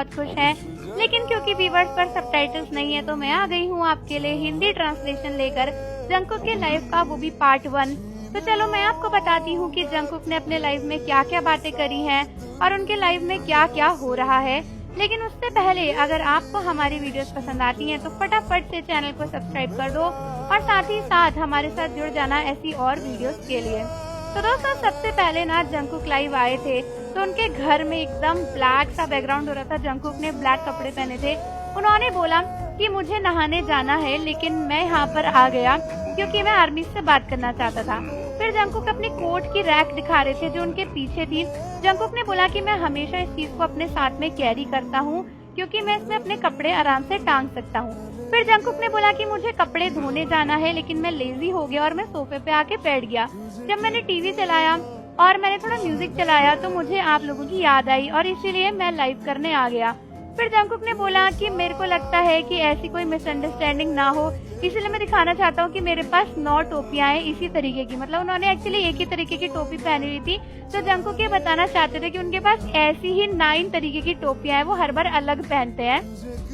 बहुत खुश हैं, लेकिन क्योंकि व्यूअर्स पर सबटाइटल्स नहीं है तो मैं आ गई हूँ आपके लिए हिंदी ट्रांसलेशन लेकर जंगकुक के लाइफ का, वो भी पार्ट 1। तो चलो मैं आपको बताती हूँ कि जंगकुक ने अपने लाइफ में क्या क्या बातें करी हैं और उनके लाइफ में क्या क्या हो रहा है। लेकिन उससे पहले अगर आपको हमारी वीडियोस पसंद आती हैं तो फटाफट से चैनल को सब्सक्राइब कर दो और साथ ही साथ हमारे साथ जुड़ जाना ऐसी और वीडियोस के लिए। तो दोस्तों सबसे पहले ना जंगकुक लाइव आए थे तो उनके घर में एकदम ब्लैक सा बैकग्राउंड हो रहा था। जंगकुक ने ब्लैक कपड़े पहने थे। उन्होंने बोला कि मुझे नहाने जाना है, लेकिन मैं यहाँ पर आ गया क्योंकि मैं आर्मी से बात करना चाहता था। फिर जंगकुक अपनी कोट की रैक दिखा रहे थे जो उनके पीछे थी। जंगकुक ने बोला कि मैं हमेशा इस चीज को अपने साथ में कैरी करता हूँ क्योंकि मैं इसमें अपने कपड़े आराम से टांग सकता हूँ। फिर जंगकुक ने बोला कि मुझे कपड़े धोने जाना है, लेकिन मैं लेजी हो गया और मैं सोफे पे आके बैठ गया। जब मैंने टीवी चलाया और मैंने थोड़ा म्यूजिक चलाया तो मुझे आप लोगों की याद आई और इसीलिए मैं लाइव करने आ गया। फिर जंगकुक ने बोला कि मेरे को लगता है कि ऐसी कोई मिसअंडरस्टैंडिंग ना हो, इसलिए मैं दिखाना चाहता हूँ कि मेरे पास 9 टोपियां हैं इसी तरीके की। मतलब उन्होंने एक्चुअली एक ही तरीके की टोपी पहनी हुई थी, तो जंगकुक ये बताना चाहते थे कि उनके पास ऐसी ही 9 तरीके की टोपियां हैं, वो हर बार अलग पहनते हैं।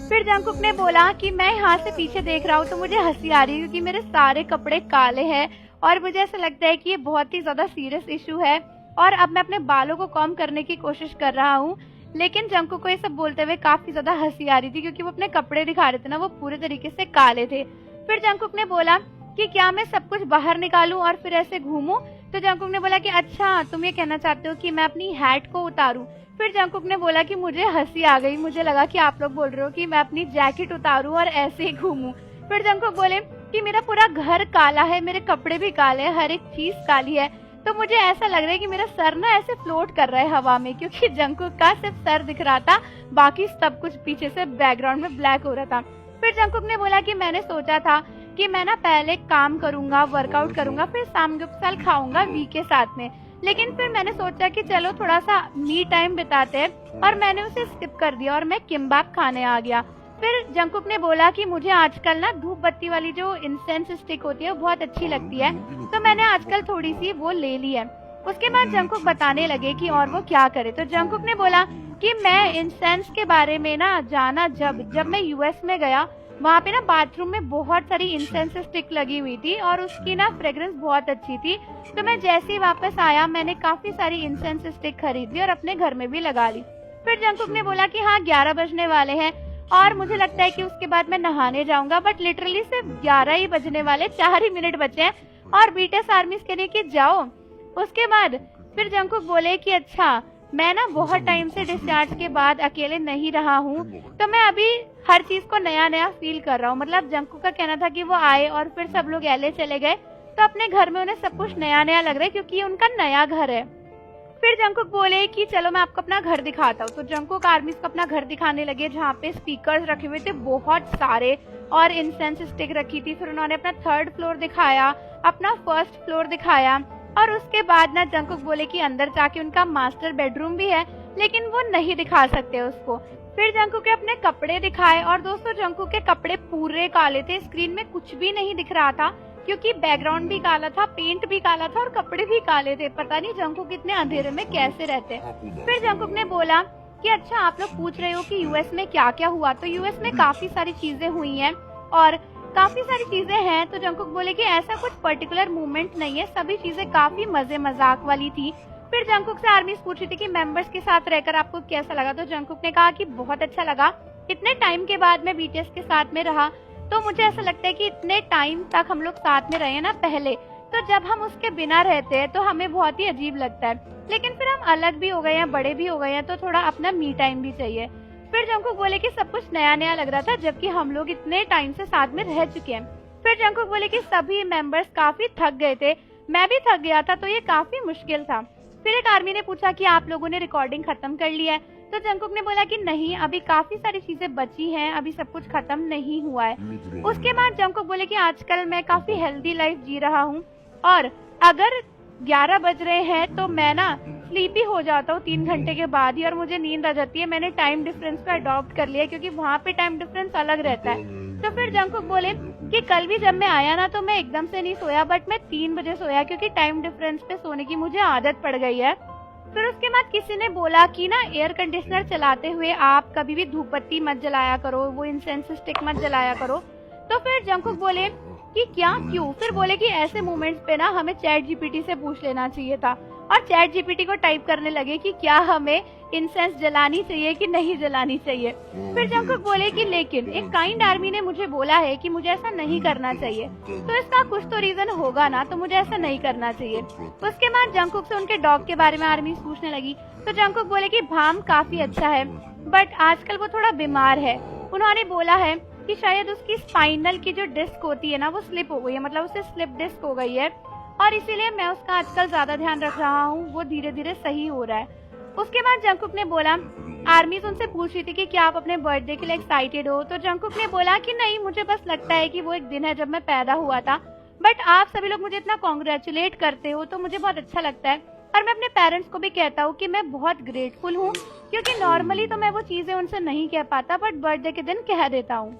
फिर जंगकुक ने बोला कि मैं यहाँ से पीछे देख रहा हूँ तो मुझे हंसी आ रही है क्योंकि मेरे सारे कपड़े काले हैं और मुझे ऐसा लगता है कि ये बहुत ही ज्यादा सीरियस इशू है और अब मैं अपने बालों को कॉम्ब करने की कोशिश कर रहा हूँ। लेकिन जंगकुक को ये सब बोलते हुए काफी ज्यादा हंसी आ रही थी क्योंकि वो अपने कपड़े दिखा रहे थे ना, वो पूरे तरीके से काले थे। फिर जंगकुक ने बोला कि क्या मैं सब कुछ बाहर निकालूं और फिर ऐसे घूमूं? तो जंगकुक ने बोला कि अच्छा तुम ये कहना चाहते हो कि मैं अपनी हैट को उतारूं? फिर जंगकुक ने बोला कि मुझे हंसी आ गई, मुझे लगा कि आप लोग बोल रहे हो कि मैं अपनी जैकेट उतारूं और ऐसे ही घूमूं। फिर जंगकुक बोले कि मेरा पूरा घर काला है, मेरे कपड़े भी काले हैं, हर एक चीज काली है, तो मुझे ऐसा लग रहा है कि मेरा सर ना ऐसे फ्लोट कर रहा है हवा में, क्योंकि जंगकुक का सिर्फ सर दिख रहा था, बाकी सब कुछ पीछे से बैकग्राउंड में ब्लैक हो रहा था। फिर जंगकुक ने बोला कि मैंने सोचा था कि मैं ना पहले काम करूंगा, वर्कआउट करूंगा, फिर शाम के साल खाऊंगा वी के साथ में, लेकिन फिर मैंने सोचा कि चलो थोड़ा सा मी टाइम बिताते हैं और मैंने उसे स्किप कर दिया और मैं किम्बाप खाने आ गया। फिर जंगकुक ने बोला कि मुझे आजकल ना धूप बत्ती वाली जो इंसेंस स्टिक होती है वो बहुत अच्छी लगती है, तो मैंने आजकल थोड़ी सी वो ले ली है। उसके बाद जंगकुक बताने लगे कि और वो क्या करे। तो जंगकुक ने बोला कि मैं इंसेंस के बारे में ना जाना जब मैं यूएस में गया, वहाँ पे ना बाथरूम में बहुत सारी इंसेंस स्टिक लगी हुई थी और उसकी ना फ्रेग्रेंस बहुत अच्छी थी। तो मैं जैसे ही वापस आया मैंने काफी सारी इंसेंस स्टिक खरीद ली और अपने घर में भी लगा ली। फिर जंगकुक ने बोला कि हाँ 11 बजने वाले हैं और मुझे लगता है कि उसके बाद मैं नहाने जाऊंगा, बट लिटरली सिर्फ 11 ही बजने वाले, 4 ही मिनट बचे हैं और बीटीएस आर्मी कह रही कि जाओ। उसके बाद फिर जंगकुक बोले कि अच्छा मैं ना बहुत टाइम से डिस्चार्ज के बाद अकेले नहीं रहा हूँ, तो मैं अभी हर चीज को नया नया फील कर रहा हूँ। मतलब जंगकुक का कहना था कि वो आए और फिर सब लोग एलए चले गए तो अपने घर में उन्हें सब कुछ नया नया लग रहा है क्योंकि ये उनका नया घर है। फिर जंगकुक बोले कि चलो मैं आपको अपना घर दिखाता हूँ। तो जंगकुक आर्मी को अपना घर दिखाने लगे जहाँ पे स्पीकर्स रखे हुए थे बहुत सारे और इंसेंस स्टिक रखी थी। फिर उन्होंने अपना 3rd फ्लोर दिखाया, अपना 1st फ्लोर दिखाया और उसके बाद ना जंगकुक बोले कि अंदर जाके उनका मास्टर बेडरूम भी है, लेकिन वो नहीं दिखा सकते उसको। फिर जंगकुक के अपने कपड़े दिखाए और दोस्तों जंगकुक के कपड़े पूरे काले थे, स्क्रीन में कुछ भी नहीं दिख रहा था क्योंकि बैकग्राउंड भी काला था, पेंट भी काला था और कपड़े भी काले थे। पता नहीं जंगकुक इतने अंधेरे में कैसे रहते। फिर जंगकुक ने बोला कि अच्छा आप लोग पूछ रहे हो कि यूएस में क्या क्या हुआ, तो यूएस में काफी सारी चीजें हुई हैं और काफी सारी चीजें हैं। तो जंगकुक बोले कि ऐसा कुछ पर्टिकुलर मूवमेंट नहीं है, सभी चीजें काफी मजे मजाक वाली थी। फिर जंगकुक से आर्मी पूछ रही थी कि मेंबर्स के साथ रहकर आपको कैसा लगा। तो जंगकुक ने कहा कि बहुत अच्छा लगा, इतने टाइम के बाद मैं बीटीएस के साथ में रहा तो मुझे ऐसा लगता है कि इतने टाइम तक हम लोग साथ में रहे ना पहले, तो जब हम उसके बिना रहते हैं तो हमें बहुत ही अजीब लगता है, लेकिन फिर हम अलग भी हो गए हैं, बड़े भी हो गए हैं, तो थोड़ा अपना मी टाइम भी चाहिए। फिर जंगकुक बोले कि सब कुछ नया नया लग रहा था जबकि हम लोग इतने टाइम से साथ में रह चुके हैं। फिर जंगकुक बोले कि सभी मेंबर्स काफी थक गए थे, मैं भी थक गया था, तो ये काफी मुश्किल था। फिर एक आर्मी ने पूछा कि आप लोगों ने रिकॉर्डिंग खत्म कर लिया है। तो जंगकुक ने बोला कि नहीं, अभी काफी सारी चीजें बची हैं, अभी सब कुछ खत्म नहीं हुआ है। उसके बाद जंगकुक बोले कि आजकल मैं काफी हेल्दी लाइफ जी रहा हूँ और अगर 11 बज रहे हैं तो मैं ना स्लीपी हो जाता हूँ 3 घंटे के बाद ही और मुझे नींद आ जाती है। मैंने टाइम डिफरेंस को अडॉप्ट कर लिया क्योंकि वहाँ पे टाइम डिफरेंस अलग रहता है। तो फिर जंगकुक बोले कि कल भी जब मैं आया ना तो मैं एकदम से नहीं सोया, बट मैं 3 बजे सोया क्योंकि टाइम डिफरेंस पे सोने की मुझे आदत पड़ गई है। फिर उसके बाद किसी ने बोला कि ना एयर कंडीशनर चलाते हुए आप कभी भी धूप बत्ती मत जलाया करो, वो इंसेंस स्टिक मत जलाया करो। तो फिर जंगकुक बोले कि क्या, क्यों? फिर बोले कि ऐसे मोमेंट्स पे ना हमें चैट जीपीटी से पूछ लेना चाहिए था, और चैट जीपीटी को टाइप करने लगे कि क्या हमें इंसेंस जलानी चाहिए कि नहीं जलानी चाहिए। फिर जंगकुक बोले कि लेकिन एक काइंड आर्मी ने मुझे बोला है कि मुझे ऐसा नहीं करना चाहिए, तो इसका कुछ तो रीजन होगा ना, तो मुझे ऐसा नहीं करना चाहिए। उसके बाद जंगकुक से उनके डॉग के बारे में आर्मी पूछने लगी, तो जंगकुक बोले कि भाम काफी अच्छा है, बट आजकल वो थोड़ा बीमार है। उन्होंने बोला है कि शायद उसकी स्पाइनल की जो डिस्क होती है ना वो स्लिप हो गई है, मतलब उसे स्लिप डिस्क हो गई है, और इसीलिए मैं उसका आजकल ज्यादा ध्यान रख रहा हूँ, वो धीरे धीरे सही हो रहा है। उसके बाद जंगकुक ने बोला, आर्मी उनसे पूछ रही थी कि क्या आप अपने बर्थडे के लिए एक्साइटेड हो, तो जंगकुक ने बोला कि नहीं, मुझे बस लगता है कि वो एक दिन है जब मैं पैदा हुआ था, बट आप सभी लोग मुझे इतना कॉन्ग्रेचुलेट करते हो तो मुझे बहुत अच्छा लगता है, और मैं अपने पेरेंट्स को भी कहता हूँ कि मैं बहुत ग्रेटफुल हूँ, क्योंकि नॉर्मली तो मैं वो चीजें उनसे नहीं कह पाता, बट बर्थडे के दिन कह देता हूँ।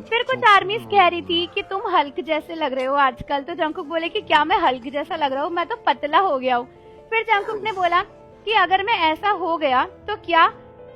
फिर कुछ आर्मीज कह रही थी कि तुम हल्क जैसे लग रहे हो आजकल, तो जंगकुक बोले कि क्या मैं हल्क जैसा लग रहा हूँ, मैं तो पतला हो गया हूँ। फिर जंगकुक ने बोला कि अगर मैं ऐसा हो गया तो क्या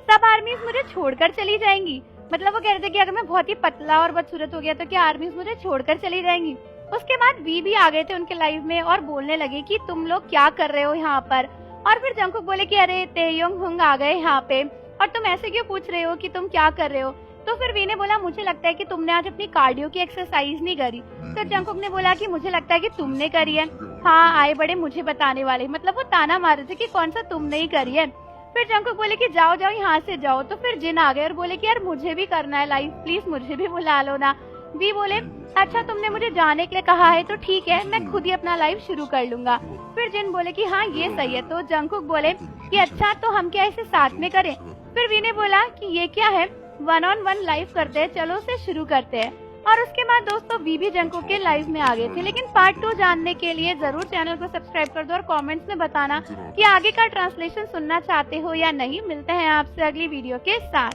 सब आर्मीज मुझे छोड़कर चली जाएंगी, मतलब वो कह रहे थे कि अगर मैं बहुत ही पतला और बदसूरत हो गया तो क्या आर्मीज मुझे छोड़कर चली जाएंगी। उसके बाद वी भी आ गए थे उनके लाइफ में और बोलने लगे कि तुम लोग क्या कर रहे हो यहाँ पर, और फिर जंगकुक बोले कि अरे तेयोंग हुंग आ गए यहाँ पे, और तुम ऐसे क्यों पूछ रहे हो कि तुम क्या कर रहे हो। तो फिर वी ने बोला, मुझे लगता है कि तुमने आज अपनी कार्डियो की एक्सरसाइज नहीं करी। तो जंगकुक ने बोला कि मुझे लगता है कि तुमने करी है। हाँ, आए बड़े मुझे बताने वाले, मतलब वो ताना मार रहे थे कि कौन सा तुमने ही करी है। फिर जंगकुक बोले कि जाओ जाओ यहाँ से जाओ। तो फिर जिन आ गए और बोले कि यार मुझे भी करना है लाइव, प्लीज मुझे भी बुला लो ना। वी बोले अच्छा तुमने मुझे जाने के लिए कहा है तो ठीक है, मैं खुद ही अपना लाइव शुरू कर लूंगा। फिर जिन बोले कि हाँ ये सही है। तो जंगकुक बोले कि अच्छा तो हम क्या इसे साथ में करें। फिर वी ने बोला कि ये क्या है, 1-on-1 लाइव करते हैं, चलो उसे शुरू करते हैं। और उसके बाद दोस्तों वी भी जंगकुक के लाइव में आ गए थे। लेकिन पार्ट 2 जानने के लिए जरूर चैनल को सब्सक्राइब कर दो और कमेंट्स में बताना कि आगे का ट्रांसलेशन सुनना चाहते हो या नहीं। मिलते हैं आपसे अगली वीडियो के साथ।